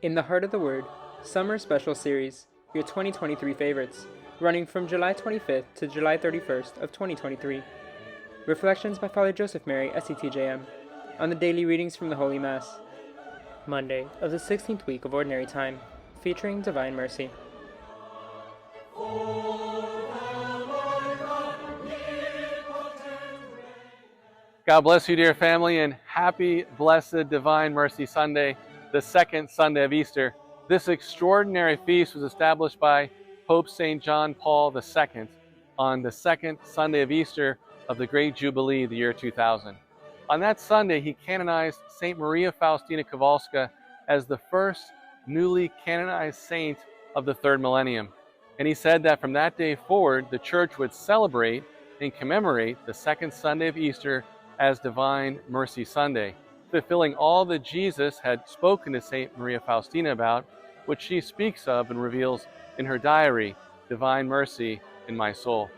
In the Heart of the Word, Summer Special Series, your 2023 favorites, running from July 25th to July 31st of 2023. Reflections by Father Joseph Mary, SCTJM, on the daily readings from the Holy Mass. Monday of the 16th week of Ordinary Time, featuring Divine Mercy. God bless you, dear family, and happy, blessed, Divine Mercy Sunday, the second Sunday of Easter. This extraordinary feast was established by Pope St. John Paul II on the second Sunday of Easter of the Great Jubilee, the year 2000. On that Sunday, he canonized St. Maria Faustina Kowalska as the first newly canonized saint of the third millennium. And he said that from that day forward, the Church would celebrate and commemorate the second Sunday of Easter as Divine Mercy Sunday, fulfilling all that Jesus had spoken to St. Maria Faustina about, which she speaks of and reveals in her diary, Divine Mercy in My Soul.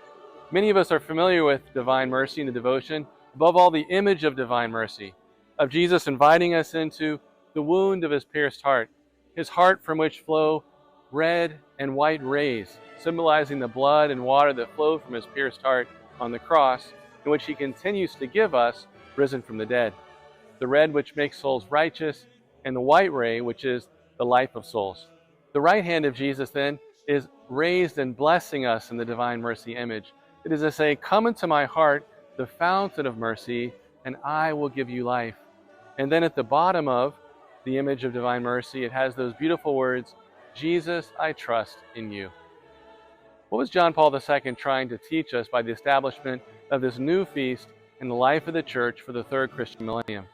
Many of us are familiar with Divine Mercy in the devotion, above all the image of Divine Mercy, of Jesus inviting us into the wound of his pierced heart from which flow red and white rays, symbolizing the blood and water that flowed from his pierced heart on the cross, in which he continues to give us, risen from the dead. The red which makes souls righteous, and the white ray which is the life of souls. The right hand of Jesus then is raised and blessing us in the Divine Mercy image. It is to say, come into my heart, the fountain of mercy, and I will give you life. And then at the bottom of the image of Divine Mercy, it has those beautiful words, Jesus, I trust in you. What was John Paul II trying to teach us by the establishment of this new feast in the life of the Church for the third Christian millennium?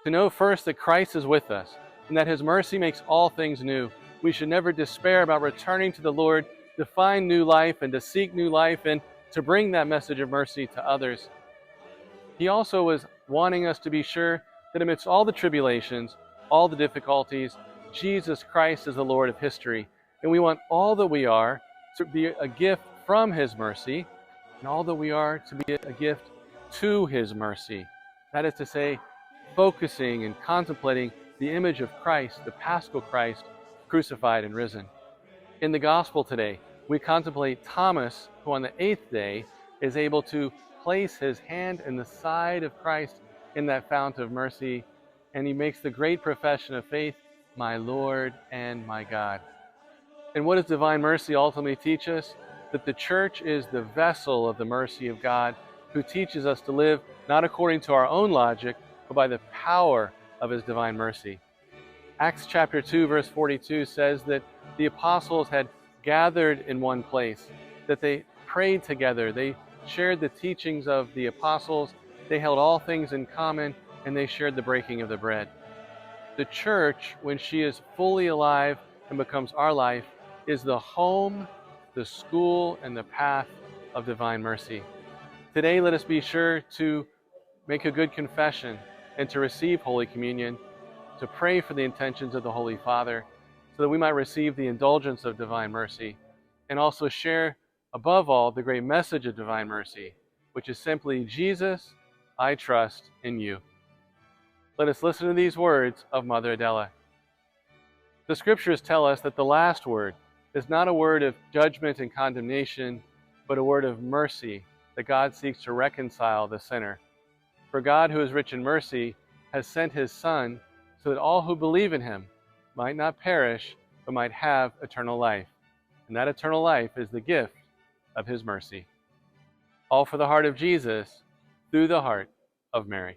To know first that Christ is with us and that his mercy makes all things new. We should never despair about returning to the Lord to find new life and to seek new life and to bring that message of mercy to others. He also was wanting us to be sure that amidst all the tribulations, all the difficulties, Jesus Christ is the Lord of history, and we want all that we are to be a gift from his mercy, and all that we are to be a gift to his mercy. That is to say, focusing and contemplating the image of Christ, the Paschal Christ, crucified and risen. In the Gospel today, we contemplate Thomas, who on the 8th day is able to place his hand in the side of Christ in that fount of mercy, and he makes the great profession of faith, my Lord and my God. And what does Divine Mercy ultimately teach us? That the Church is the vessel of the mercy of God, who teaches us to live not according to our own logic, but by the power of his divine mercy. Acts chapter 2, verse 42 says that the apostles had gathered in one place, that they prayed together, they shared the teachings of the apostles, they held all things in common, and they shared the breaking of the bread. The Church, when she is fully alive and becomes our life, is the home, the school, and the path of divine mercy. Today, let us be sure to make a good confession and to receive Holy Communion, to pray for the intentions of the Holy Father, so that we might receive the indulgence of divine mercy, and also share, above all, the great message of divine mercy, which is simply, Jesus, I trust in you. Let us listen to these words of Mother Adela. The Scriptures tell us that the last word is not a word of judgment and condemnation, but a word of mercy, that God seeks to reconcile the sinner. For God, who is rich in mercy, has sent his Son so that all who believe in him might not perish, but might have eternal life. And that eternal life is the gift of his mercy. All for the heart of Jesus, through the heart of Mary.